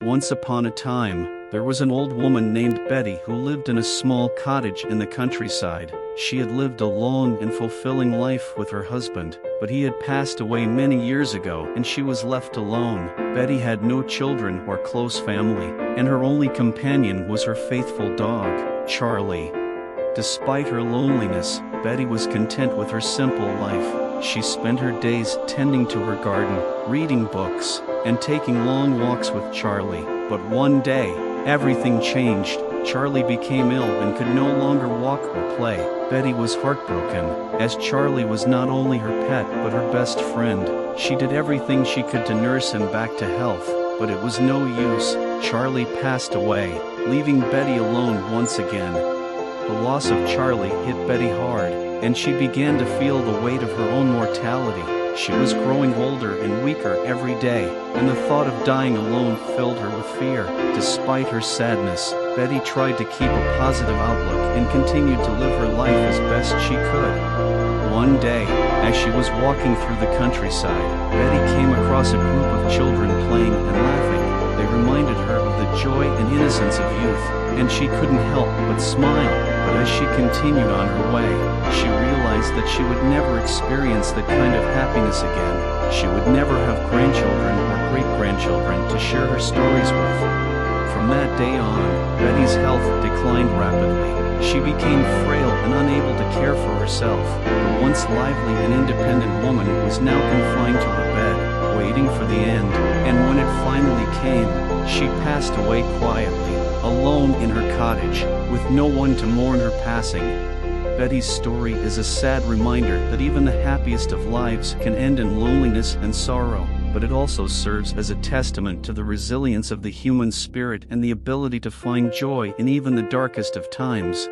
Once upon a time, there was an old woman named Betty who lived in a small cottage in the countryside. She had lived a long and fulfilling life with her husband, but he had passed away many years ago and she was left alone. Betty had no children or close family, and her only companion was her faithful dog, Charlie. Despite her loneliness, Betty was content with her simple life. She spent her days tending to her garden, reading books, and taking long walks with Charlie. But one day, everything changed. Charlie became ill and could no longer walk or play. Betty was heartbroken, as Charlie was not only her pet but her best friend. She did everything she could to nurse him back to health, but it was no use. Charlie passed away, leaving Betty alone once again. The loss of Charlie hit Betty hard, and she began to feel the weight of her own mortality. She was growing older and weaker every day, and the thought of dying alone filled her with fear. Despite her sadness, Betty tried to keep a positive outlook and continued to live her life as best she could. One day, as she was walking through the countryside, Betty came across a group of children playing and laughing. They reminded her of the joy and innocence of youth, and she couldn't help but smile. But as she continued on her way, she realized that she would never experience that kind of happiness again. She would never have grandchildren or great-grandchildren to share her stories with. From that day on, Betty's health declined rapidly. She became frail and unable to care for herself. The once lively and independent woman was now confined to her bed, waiting for the end. And when it finally came, she passed away quietly, alone in her cottage, with no one to mourn her passing. Betty's story is a sad reminder that even the happiest of lives can end in loneliness and sorrow, but it also serves as a testament to the resilience of the human spirit and the ability to find joy in even the darkest of times.